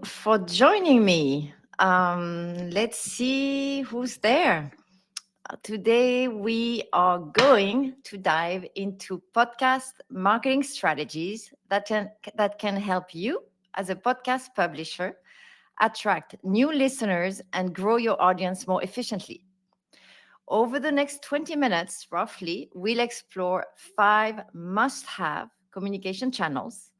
for joining me. Let's see who's there. Today, we are going to dive into podcast marketing strategies that can help you as a podcast publisher attract new listeners and grow your audience more efficiently. Over the next 20 minutes, roughly, we'll explore 5 must-have communication channels.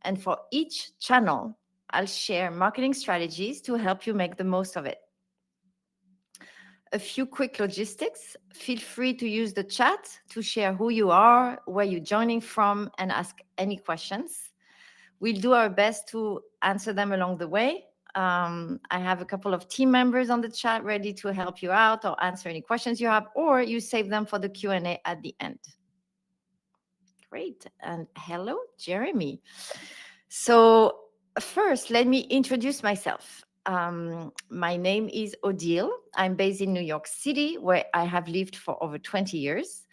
And for each channel, I'll share marketing strategies to help you make the most of it. A few quick logistics. Feel free to use the chat to share who you are, where you're joining from, and ask any questions. We'll do our best to answer them along the way. I have a couple of team members on the chat ready to help you out or answer any questions you have, or you save them for the Q&A at the end. Great. And hello, Jeremy. So first, let me introduce myself. My name is Odile. I'm based in New York City, where I have lived for over 20 years.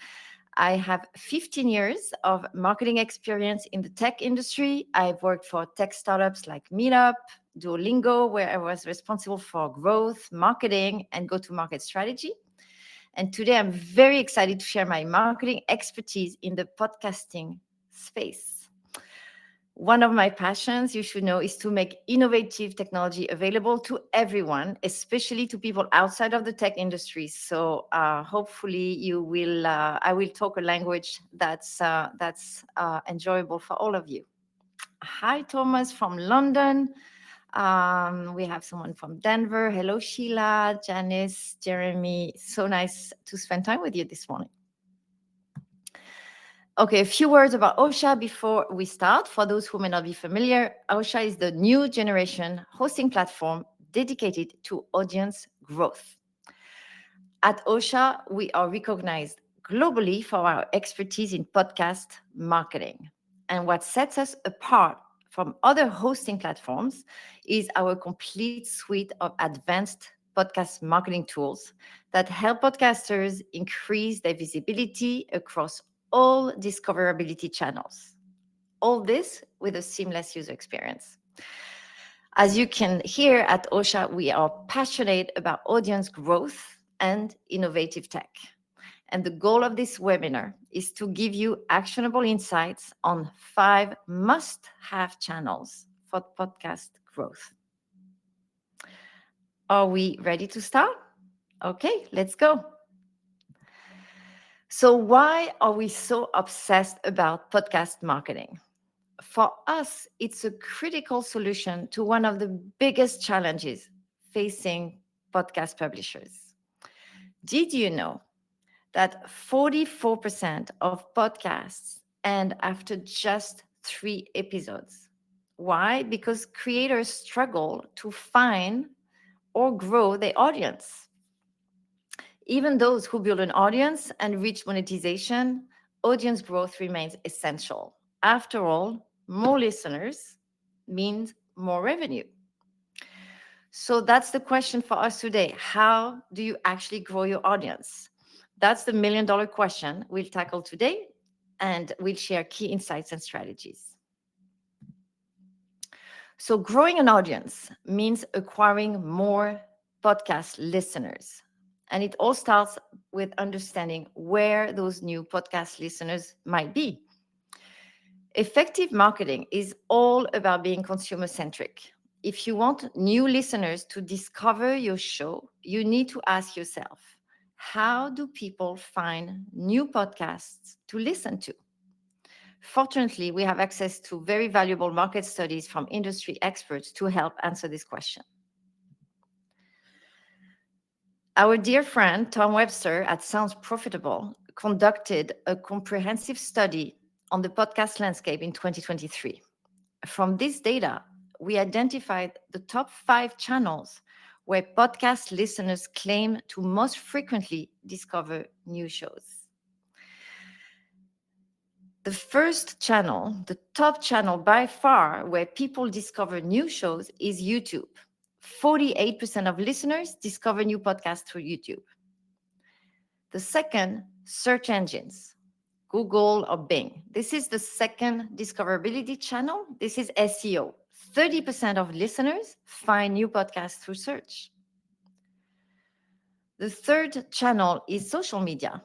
I have 15 years of marketing experience in the tech industry. I've worked for tech startups like Meetup, Duolingo, where I was responsible for growth, marketing, and go-to-market strategy. And today I'm very excited to share my marketing expertise in the podcasting space. One of my passions, you should know, is to make innovative technology available to everyone, especially to people outside of the tech industry. So hopefully I will talk a language that's enjoyable for all of you. Hi, Thomas from London. We have someone from Denver. Hello, Sheila, Janice, Jeremy. So nice to spend time with you this morning. Okay, a few words about Ausha before we start. For those who may not be familiar, Ausha is the new generation hosting platform dedicated to audience growth. At Ausha, we are recognized globally for our expertise in podcast marketing. And what sets us apart from other hosting platforms is our complete suite of advanced podcast marketing tools that help podcasters increase their visibility across all discoverability channels. All this with a seamless user experience. As you can hear at Ausha, we are passionate about audience growth and innovative tech. And the goal of this webinar is to give you actionable insights on 5 must-have channels for podcast growth. Are we ready to start? Okay, let's go. So why are we so obsessed about podcast marketing? For us, it's a critical solution to one of the biggest challenges facing podcast publishers. Did you know that 44% of podcasts end after just 3 episodes? Why? Because creators struggle to find or grow their audience. Even those who build an audience and reach monetization, audience growth remains essential. After all, more listeners means more revenue. So that's the question for us today. How do you actually grow your audience? That's the $1,000,000 question we'll tackle today, and we'll share key insights and strategies. So growing an audience means acquiring more podcast listeners. And it all starts with understanding where those new podcast listeners might be. Effective marketing is all about being consumer-centric. If you want new listeners to discover your show, you need to ask yourself, how do people find new podcasts to listen to? Fortunately, we have access to very valuable market studies from industry experts to help answer this question. Our dear friend Tom Webster at Sounds Profitable conducted a comprehensive study on the podcast landscape in 2023. From this data, we identified the top 5 channels where podcast listeners claim to most frequently discover new shows. The first channel, the top channel by far where people discover new shows is YouTube. 48% of listeners discover new podcasts through YouTube. The second, search engines, Google or Bing. This is the second discoverability channel. This is SEO. 30% of listeners find new podcasts through search. The third channel is social media.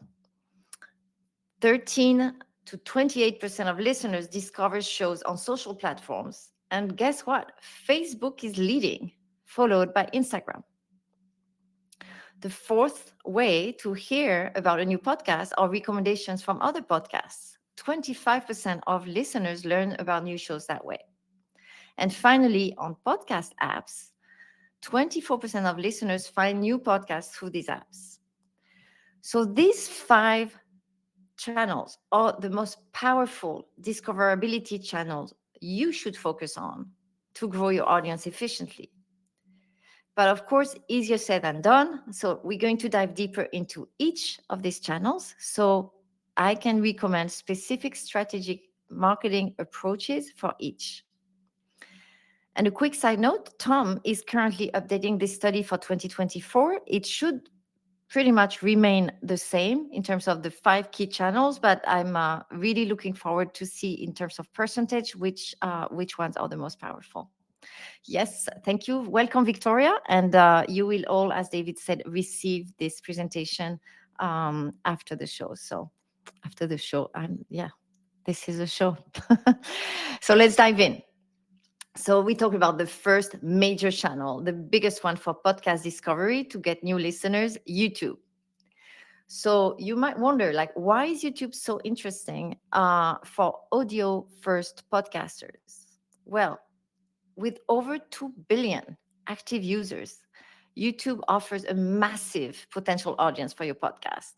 13 to 28% of listeners discover shows on social platforms. And guess what? Facebook is leading, followed by Instagram. The fourth way to hear about a new podcast are recommendations from other podcasts. 25% of listeners learn about new shows that way. And finally, on podcast apps, 24% of listeners find new podcasts through these apps. So these 5 channels are the most powerful discoverability channels you should focus on to grow your audience efficiently. But of course, easier said than done. So we're going to dive deeper into each of these channels so I can recommend specific strategic marketing approaches for each. And a quick side note, Tom is currently updating this study for 2024. It should pretty much remain the same in terms of the 5 key channels, but I'm really looking forward to see in terms of percentage which ones are the most powerful. Yes, thank you. Welcome, Victoria. And you will all, as David said, receive this presentation after the show. So after the show, this is a show. So let's dive in. So we talk about the first major channel, the biggest one for podcast discovery to get new listeners, YouTube. So you might wonder, like, why is YouTube so interesting for audio first podcasters? Well, with over 2 billion active users, YouTube offers a massive potential audience for your podcast.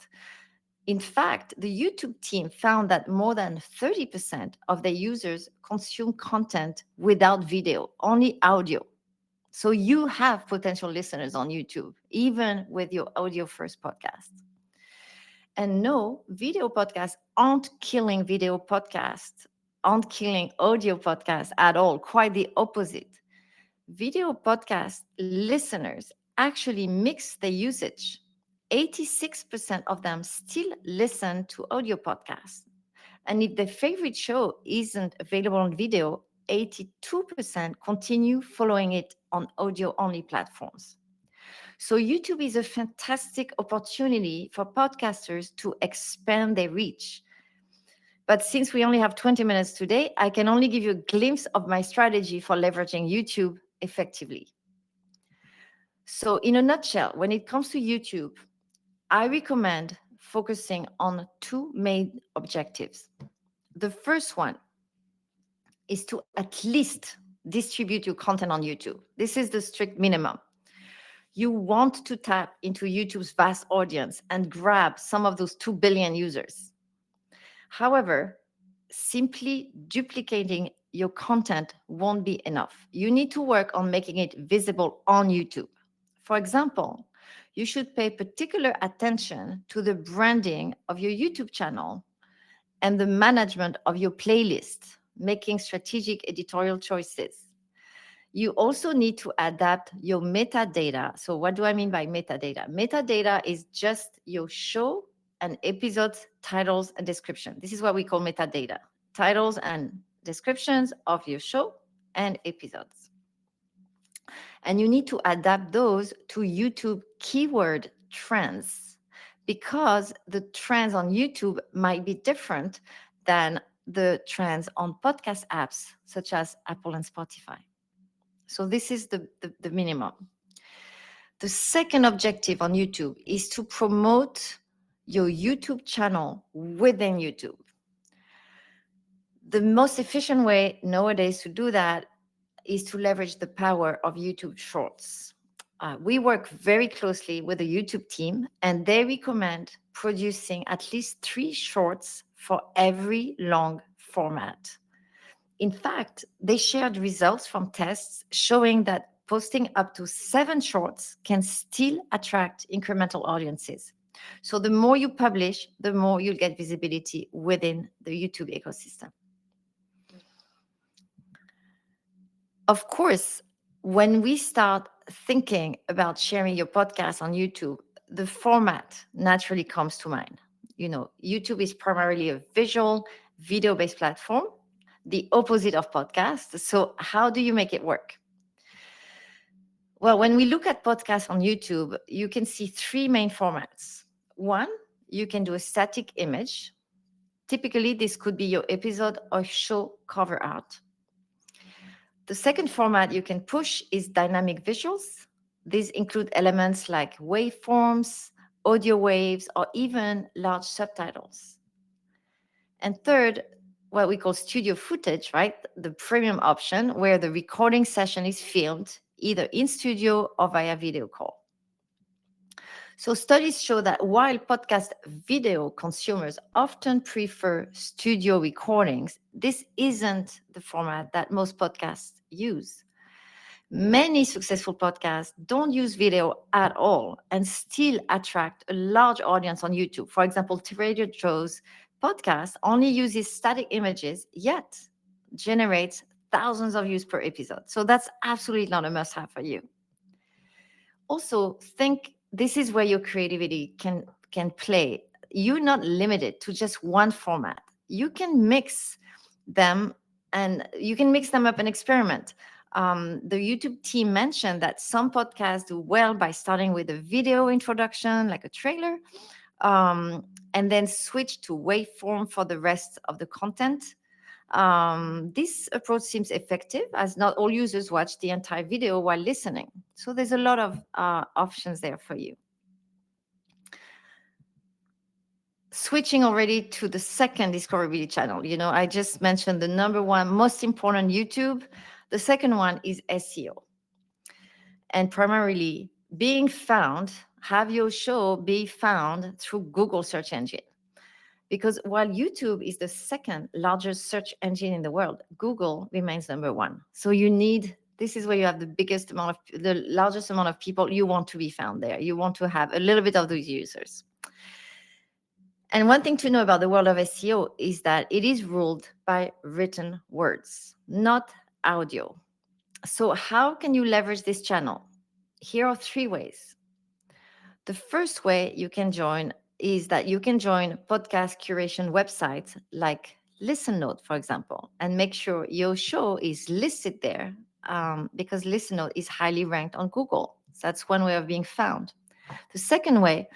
In fact, the YouTube team found that more than 30% of their users consume content without video, only audio. So you have potential listeners on YouTube, even with your audio first podcast. And no, video podcasts aren't killing video podcasts, aren't killing audio podcasts at all, quite the opposite. Video podcast listeners actually mix their usage. 86% of them still listen to audio podcasts. And if their favorite show isn't available on video, 82% continue following it on audio only platforms. So YouTube is a fantastic opportunity for podcasters to expand their reach. But since we only have 20 minutes today, I can only give you a glimpse of my strategy for leveraging YouTube effectively. So in a nutshell, when it comes to YouTube, I recommend focusing on 2 main objectives. The first one is to at least distribute your content on YouTube. This is the strict minimum. You want to tap into YouTube's vast audience and grab some of those 2 billion users. However, simply duplicating your content won't be enough. You need to work on making it visible on YouTube. For example, you should pay particular attention to the branding of your YouTube channel and the management of your playlist, making strategic editorial choices. You also need to adapt your metadata. So what do I mean by metadata? Metadata is just your show and episodes, titles, and description. This is what we call metadata, titles and descriptions of your show and episodes. And you need to adapt those to YouTube keyword trends because the trends on YouTube might be different than the trends on podcast apps such as Apple and Spotify. So this is the minimum. The second objective on YouTube is to promote your YouTube channel within YouTube. The most efficient way nowadays to do that is to leverage the power of YouTube Shorts. We work very closely with the YouTube team, and they recommend producing at least 3 shorts for every long format. In fact, they shared results from tests showing that posting up to 7 shorts can still attract incremental audiences. So the more you publish, the more you'll get visibility within the YouTube ecosystem. Of course, when we start thinking about sharing your podcast on YouTube, the format naturally comes to mind. You know, YouTube is primarily a visual, video-based platform the opposite of podcast. So how do you make it work? Well, when we look at podcasts on YouTube, you can see three main formats. One, you can do a static image. Typically, this could be your episode or show cover art. The second format you can push is dynamic visuals. These include elements like waveforms, audio waves, or even large subtitles. And third, what we call studio footage, right? The premium option where the recording session is filmed either in studio or via video call. So studies show that while podcast video consumers often prefer studio recordings, this isn't the format that most podcasts use. Many successful podcasts don't use video at all and still attract a large audience on YouTube. For example, Radio Joe's podcast only uses static images, yet generates thousands of views per episode. So that's absolutely not a must-have for you. Also, think this is where your creativity can play. You're not limited to just one format. You can mix them and you can mix them up and experiment. The YouTube team mentioned that some podcasts do well by starting with a video introduction, like a trailer, and then switch to waveform for the rest of the content. This approach seems effective as not all users watch the entire video while listening. So there's a lot of options there for you. Switching already to the second discoverability channel. I just mentioned the number one most important YouTube. The second one is SEO. And primarily being found, have your show be found through Google search engine. Because while YouTube is the second largest search engine in the world, Google remains number one. So this is where you have the largest amount of people. You want to be found there. You want to have a little bit of those users. And one thing to know about the world of SEO is that it is ruled by written words, not audio. So how can you leverage this channel? Here are three ways. The first way you can join is that you can join podcast curation websites like Listen Note, for example, and make sure your show is listed there because Listen Note is highly ranked on Google. So that's one way of being found. The second way,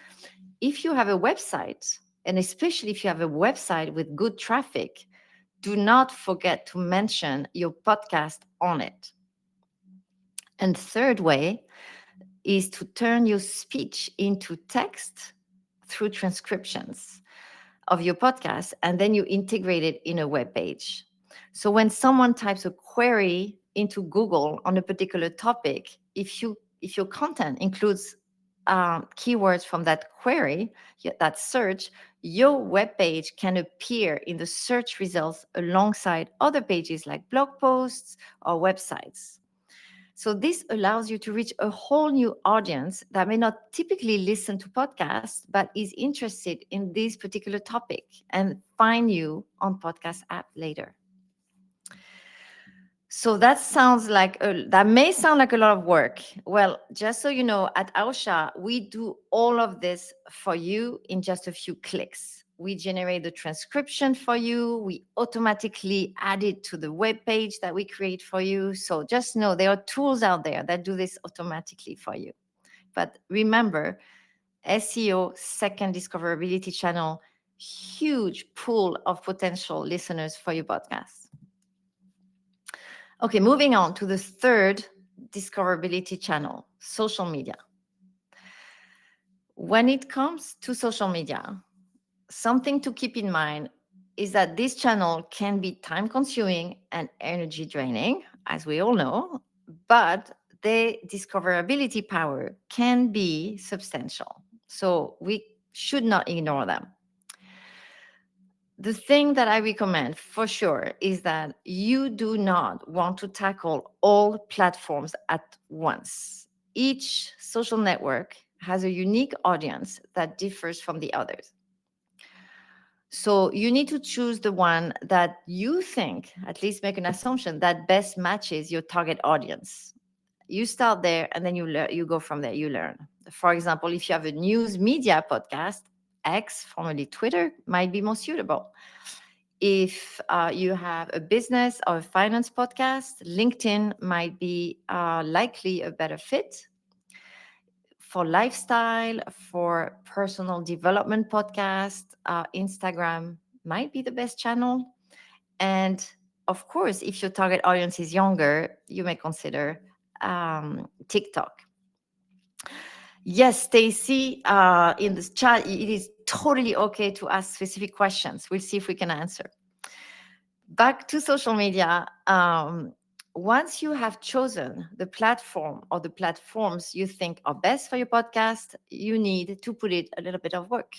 if you have a website, and especially if you have a website with good traffic, do not forget to mention your podcast on it. And third way is to turn your speech into text through transcriptions of your podcast, and then you integrate it in a web page. So when someone types a query into Google on a particular topic, if your content includes keywords from that query, that search, your web page can appear in the search results alongside other pages like blog posts or websites. So this allows you to reach a whole new audience that may not typically listen to podcasts, but is interested in this particular topic and find you on podcast app later. So that may sound like a lot of work. Well, just so you know, at Ausha, we do all of this for you in just a few clicks. We generate the transcription for you. We automatically add it to the web page that we create for you. So just know there are tools out there that do this automatically for you. But remember, SEO, second discoverability channel, huge pool of potential listeners for your podcast. Okay, moving on to the third discoverability channel, social media. When it comes to social media, something to keep in mind is that this channel can be time-consuming and energy draining, as we all know, but the discoverability power can be substantial. So we should not ignore them. The thing that I recommend for sure is that you do not want to tackle all platforms at once. Each social network has a unique audience that differs from the others. So you need to choose the one that you think, at least make an assumption, that best matches your target audience. You start there and then you go from there, you learn. For example, if you have a news media podcast, X, formerly Twitter, might be more suitable. If you have a business or a finance podcast, LinkedIn might be likely a better fit. For lifestyle, for personal development podcast, Instagram might be the best channel. And of course, if your target audience is younger, you may consider TikTok. Yes, Stacy, in this chat, it is totally okay to ask specific questions. We'll see if we can answer. Back to social media. Once you have chosen the platform or the platforms you think are best for your podcast, you need to put it a little bit of work.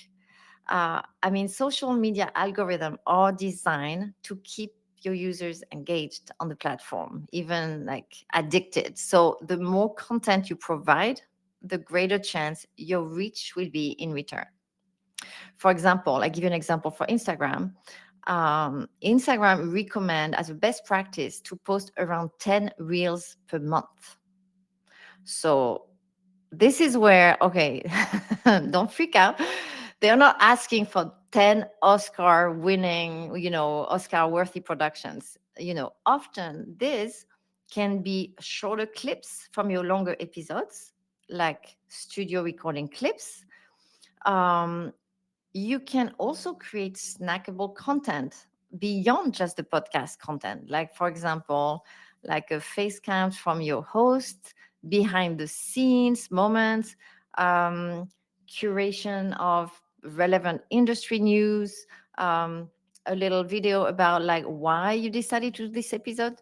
I mean, social media algorithms are designed to keep your users engaged on the platform, even like addicted. So the more content you provide, the greater chance your reach will be in return. For example, I give you an example for Instagram. Instagram recommend as a best practice to post around 10 reels per month. So this is where, okay, don't freak out. They're not asking for 10 Oscar winning, Oscar worthy productions. Often this can be shorter clips from your longer episodes, like studio recording clips. Um, you can also create snackable content beyond just the podcast content. Like, for example, like a face cam from your host, behind the scenes moments, um, curation of relevant industry news, a little video about like why you decided to do this episode.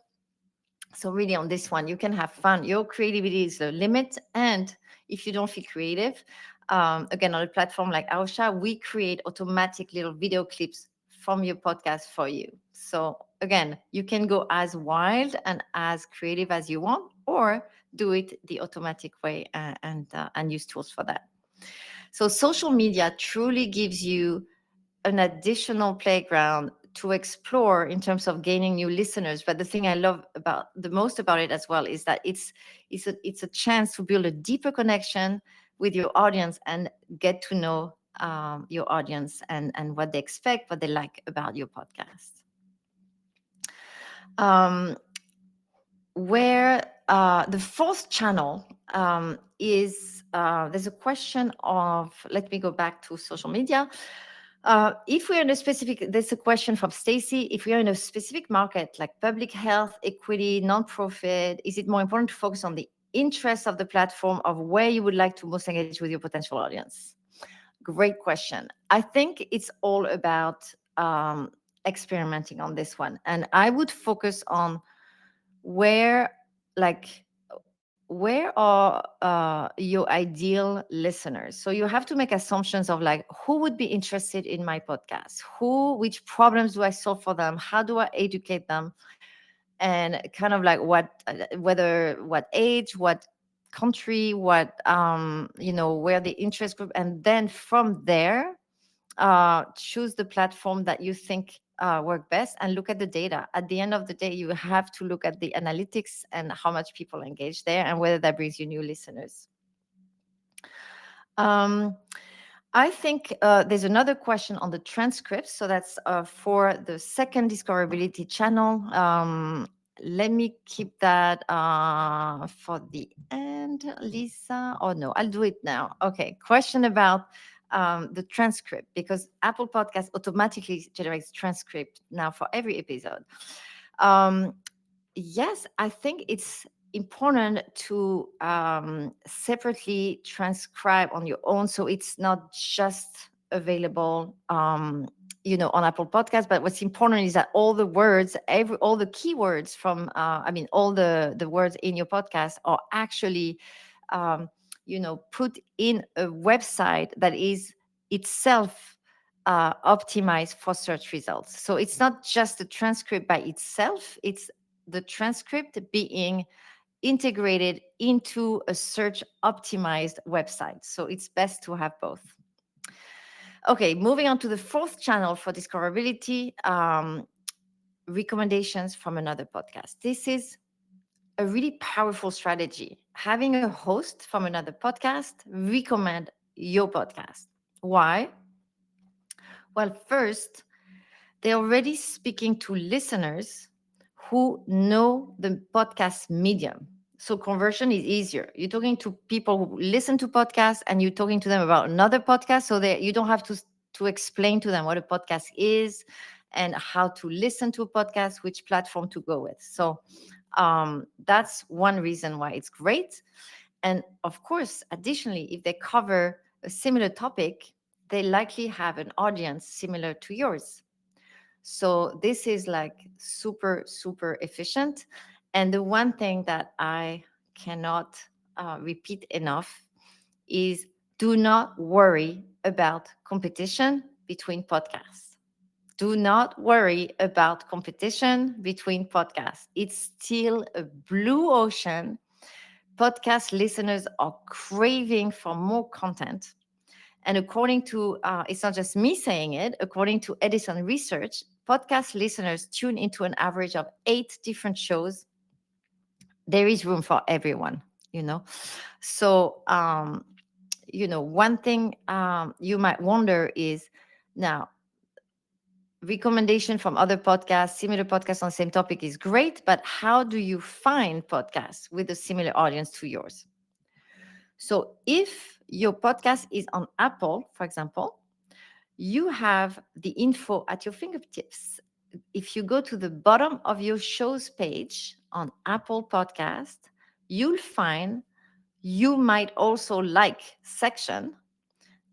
So really on this one, you can have fun. Your creativity is the limit. And if you don't feel creative, again, on a platform like Ausha, we create automatic little video clips from your podcast for you. So again, you can go as wild and as creative as you want, or do it the automatic way and use tools for that. So social media truly gives you an additional playground to explore in terms of gaining new listeners. But the thing I love about the most about it as well is that it's a chance to build a deeper connection with your audience and get to know your audience and what they expect, what they like about your podcast. Um, where the fourth channel is there's a question of, let me go back to social media. If we're in a specific, there's a question from Stacy. If we are in a specific market like public health, equity, nonprofit, is it more important to focus on the interests of the platform of where you would like to most engage with your potential audience? Great question. I think it's all about experimenting on this one. And I would focus on where, like, where are your ideal listeners? So you have to make assumptions of like who would be interested in my podcast, which problems do I solve for them, how do I educate them, and kind of like what age, what country, what where the interest group, and then from there choose the platform that you think work best and look at the data. At the end of the day, you have to look at the analytics and how much people engage there and whether that brings you new listeners. Um, I think there's another question on the transcripts. So that's for the second discoverability channel. Let me keep that for the end, Lisa. Oh, no, I'll do it now. Okay. Question about the transcript, because Apple Podcast automatically generates transcript now for every episode. Um, yes, I think it's important to separately transcribe on your own, so it's not just available on Apple Podcast. But what's important is that all the words, all the keywords from all the words in your podcast are actually put in a website that is itself optimized for search results. So it's not just the transcript by itself, it's the transcript being integrated into a search optimized website. So it's best to have both. Okay, moving on to the fourth channel for discoverability, recommendations from another podcast. This is a really powerful strategy. Having a host from another podcast recommend your podcast. Why? Well, first, they're already speaking to listeners who know the podcast medium. So conversion is easier. You're talking to people who listen to podcasts and you're talking to them about another podcast so that you don't have to explain to them what a podcast is and how to listen to a podcast, which platform to go with. So that's one reason why it's great. And of course, additionally, if they cover a similar topic, they likely have an audience similar to yours. So this is like super, super efficient. And the one thing that I cannot repeat enough is do not worry about competition between podcasts. Do not worry about competition between podcasts. It's still a blue ocean. Podcast listeners are craving for more content. And according to, it's not just me saying it, according to Edison Research, podcast listeners tune into an average of 8 different shows. There is room for everyone, you know. So, one thing you might wonder is now, recommendation from other podcasts, similar podcasts on the same topic is great, but how do you find podcasts with a similar audience to yours? So if your podcast is on Apple, for example, you have the info at your fingertips. If you go to the bottom of your shows page on Apple Podcast, you'll find you might also like section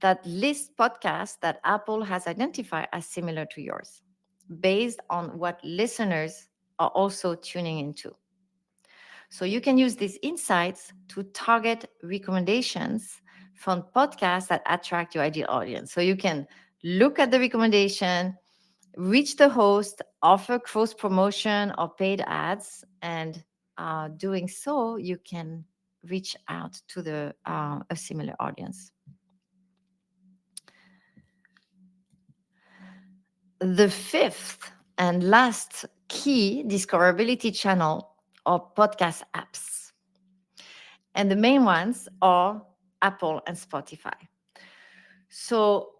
that lists podcasts that Apple has identified as similar to yours based on what listeners are also tuning into. So you can use these insights to target recommendations from podcasts that attract your ideal audience. So you can look at the recommendation, reach the host, offer cross promotion or paid ads, and doing so, you can reach out to a similar audience. The fifth and last key discoverability channel are podcast apps. And the main ones are Apple and Spotify. So,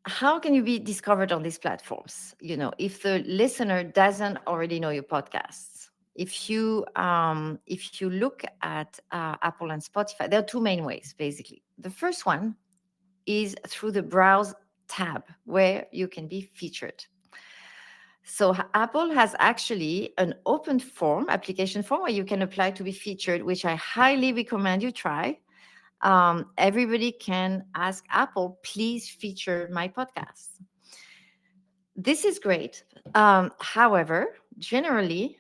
how can you be discovered on these platforms? If the listener doesn't already know your podcasts, if you look at Apple and Spotify, there are two main ways basically. The first one is through the browse tab where you can be featured. So Apple has actually an open form, application form, where you can apply to be featured, which I highly recommend you try. Everybody can ask Apple, please feature my podcast. This is great. However, generally,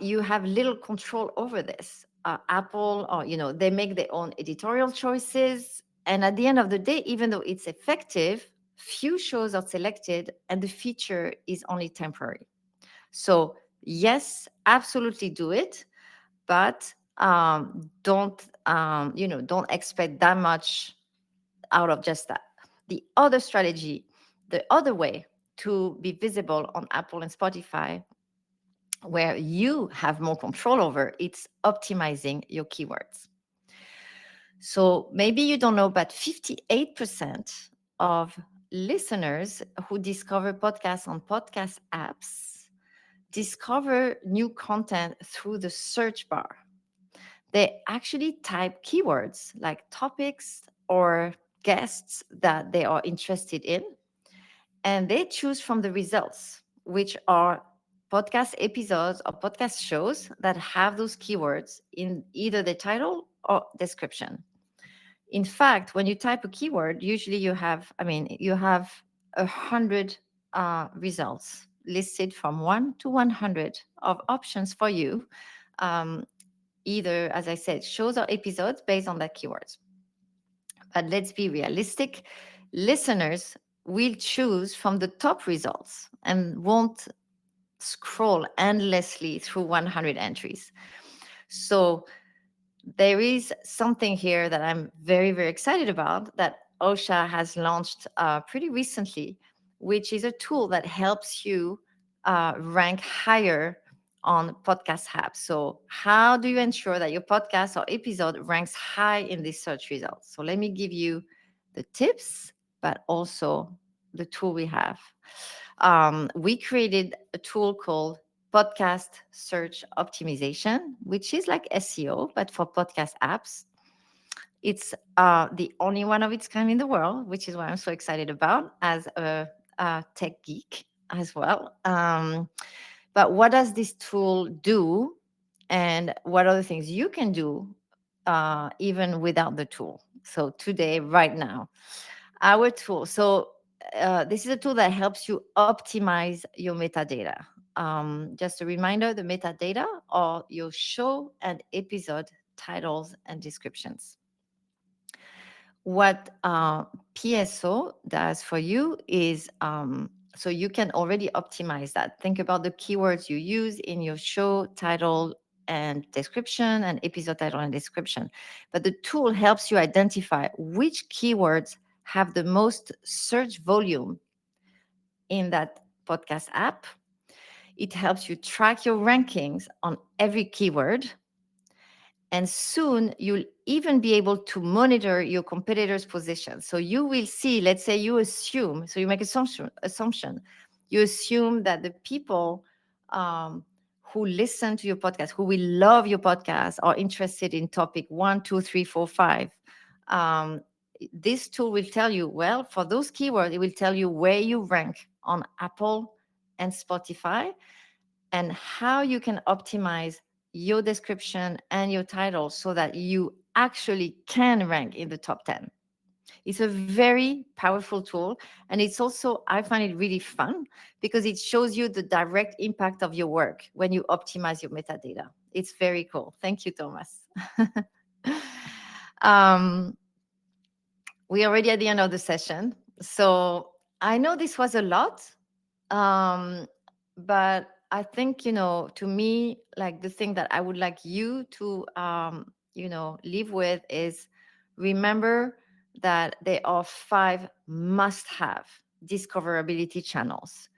you have little control over this. Apple, or they make their own editorial choices, and at the end of the day, even though it's effective, few shows are selected, and the feature is only temporary. So yes, absolutely do it, but don't expect that much out of just that. The other strategy, the other way to be visible on Apple and Spotify, where you have more control over, it's optimizing your keywords. So maybe you don't know, but 58% of listeners who discover podcasts on podcast apps discover new content through the search bar. They actually type keywords like topics or guests that they are interested in, and they choose from the results, which are podcast episodes or podcast shows that have those keywords in either the title or description. In fact, when you type a keyword, usually you have 100 results listed from 1 to 100 of options for you. Either, as I said, shows or episodes based on that keywords. But let's be realistic. Listeners will choose from the top results and won't scroll endlessly through 100 entries. So there is something here that I'm very, very excited about that Ausha has launched pretty recently, which is a tool that helps you rank higher on podcast apps. So how do you ensure that your podcast or episode ranks high in these search results? So let me give you the tips, but also the tool we have. we created a tool called Podcast Search Optimization, which is like SEO, but for podcast apps. It's the only one of its kind in the world, which is what I'm so excited about as a tech geek as well. But what does this tool do? And what are the things you can do even without the tool? So, today, right now, our tool. So, this is a tool that helps you optimize your metadata. Just a reminder, the metadata are your show and episode titles and descriptions. What PSO does for you is so you can already optimize that. Think about the keywords you use in your show title and description and episode title and description. But the tool helps you identify which keywords have the most search volume in that podcast app. It helps you track your rankings on every keyword, and soon you'll even be able to monitor your competitors' position. So you will see, let's say you assume, so you make assumption. You assume that the people who listen to your podcast, who will love your podcast, are interested in topic 1, 2, 3, 4, 5. Um, this tool will tell you, well, for those keywords, it will tell you where you rank on Apple and Spotify, and how you can optimize your description and your title so that you actually can rank in the top 10. It's a very powerful tool. And it's also, I find it really fun because it shows you the direct impact of your work when you optimize your metadata. It's very cool. Thank you, Thomas. um, we're already at the end of the session. So I know this was a lot. Um, but I think, to me, like the thing that I would like you to, live with is remember that there are 5 must have discoverability channels: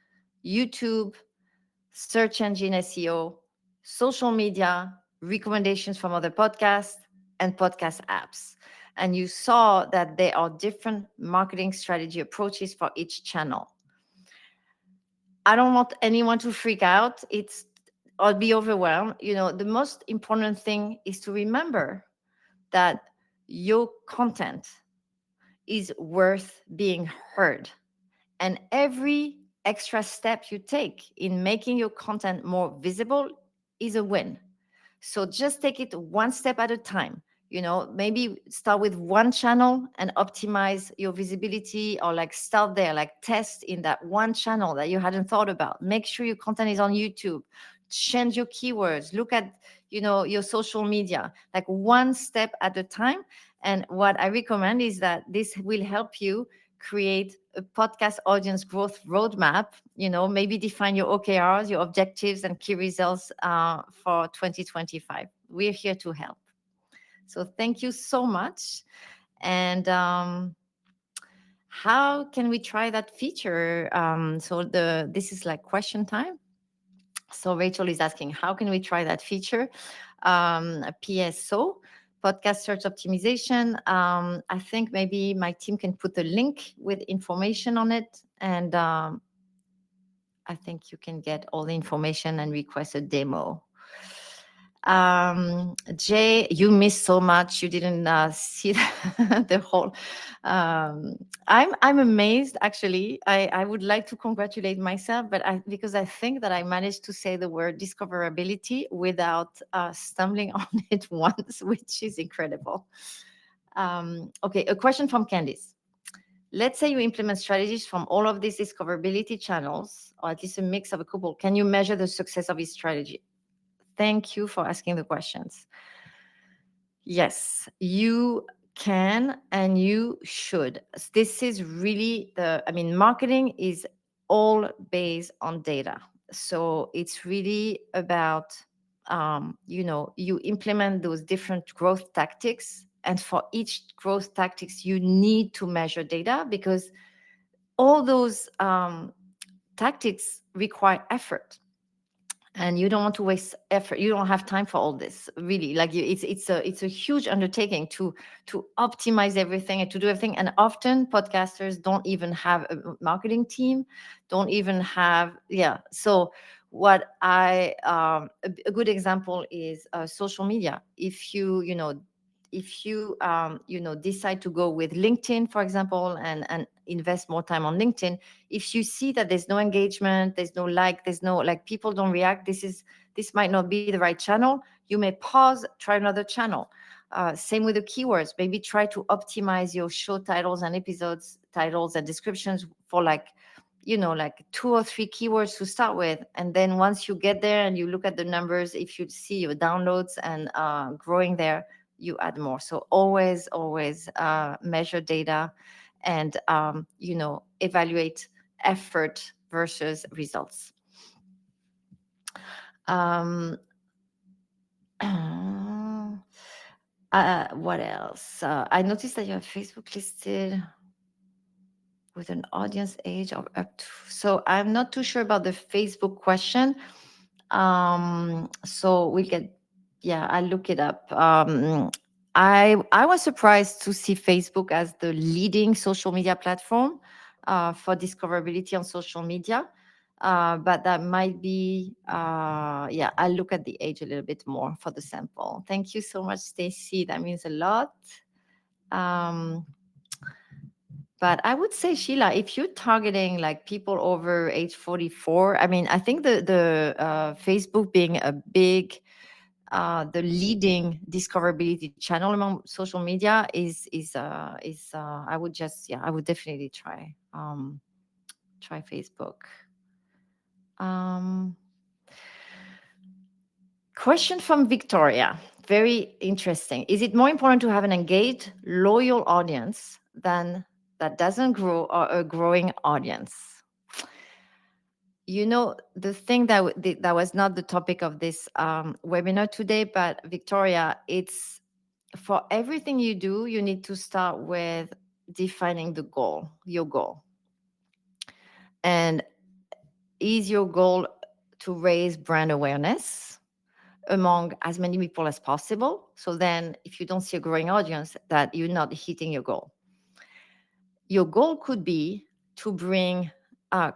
YouTube, search engine SEO, social media, recommendations from other podcasts, and podcast apps. And you saw that there are different marketing strategy approaches for each channel. I don't want anyone to freak out. It's or be overwhelmed. The most important thing is to remember that your content is worth being heard. And every extra step you take in making your content more visible is a win. So just take it one step at a time. Maybe start with one channel and optimize your visibility, or like start there, like test in that one channel that you hadn't thought about. Make sure your content is on YouTube. Change your keywords. Look at, your social media, like one step at a time. And what I recommend is that this will help you create a podcast audience growth roadmap. Maybe define your OKRs, your objectives, and key results for 2025. We're here to help. So thank you so much. And how can we try that feature? This is like question time. So Rachel is asking, how can we try that feature? PSO, podcast search optimization. I think maybe my team can put a link with information on it. And I think you can get all the information and request a demo. Jay, you missed so much. You didn't see the whole. I'm amazed. Actually, I would like to congratulate myself, but because I think that I managed to say the word discoverability without stumbling on it once, which is incredible. Okay, a question from Candice. Let's say you implement strategies from all of these discoverability channels, or at least a mix of a couple. Can you measure the success of each strategy? Thank you for asking the questions. Yes, you can and you should. This is really marketing is all based on data. So it's really about, you implement those different growth tactics. And for each growth tactics, you need to measure data, because all those tactics require effort. and you don't want to waste effort. You don't have time for all this, really. Like it's a huge undertaking to optimize everything and to do everything. And often podcasters don't even have a marketing team, don't even have, yeah. So what I a good example is social media. If you decide to go with LinkedIn, for example, and invest more time on LinkedIn, if you see that there's no engagement, there's no like, there's no, like, people don't react, this might not be the right channel, you may pause, try another channel. Same with the keywords. Maybe try to optimize your show titles and episodes titles and descriptions for, like, like 2 or 3 keywords to start with. And then once you get there and you look at the numbers, if you see your downloads and growing there, you add more. So always measure data and evaluate effort versus results. um what else? I noticed that you have Facebook listed with an audience age of up to, so I'm not too sure about the Facebook question. So we get, yeah, I look it up. I was surprised to see Facebook as the leading social media platform for discoverability on social media. But that might be, yeah, I'll look at the age a little bit more for the sample. Thank you so much, Stacy. That means a lot. Um, but I would say, Sheila, if you're targeting like people over age 44, I mean, I think the Facebook being a big, the leading discoverability channel among social media is I would just, yeah, I would definitely try Facebook. Um, Question from Victoria. Very interesting. Is it more important to have an engaged, loyal audience than that doesn't grow, or a growing audience? The thing that was not the topic of this webinar today, but Victoria, it's for everything you do, you need to start with defining the goal, your goal. And is your goal to raise brand awareness among as many people as possible? So then if you don't see a growing audience, that you're not hitting your goal. Your goal could be to bring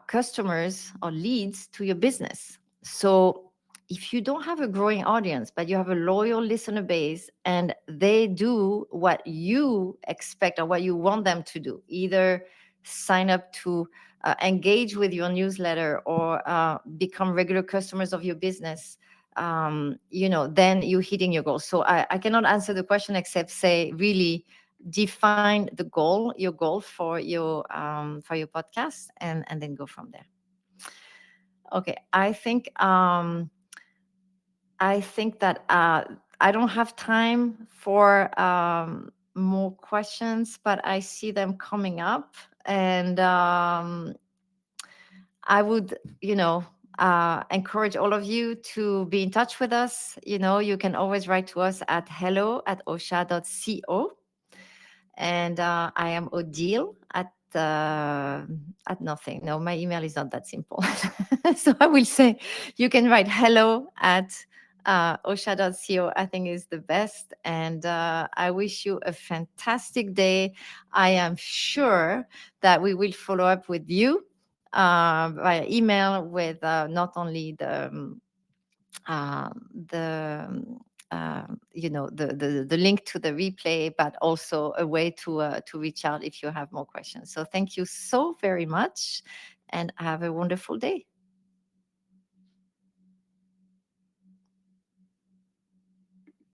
customers or leads to your business. So if you don't have a growing audience, but you have a loyal listener base and they do what you expect or what you want them to do, either sign up to engage with your newsletter or become regular customers of your business, then you're hitting your goal. So I cannot answer the question except say, really define the goal, your goal for your podcast, and then go from there. Okay, I think that I don't have time for more questions, but I see them coming up, and I would, encourage all of you to be in touch with us. You can always write to us at hello@osha.co. And I am Odile at nothing. No, my email is not that simple. So I will say you can write hello at osha.co. I think is the best. And I wish you a fantastic day. I am sure that we will follow up with you via email with not only the the link to the replay, but also a way to reach out if you have more questions. So thank you so very much, and have a wonderful day.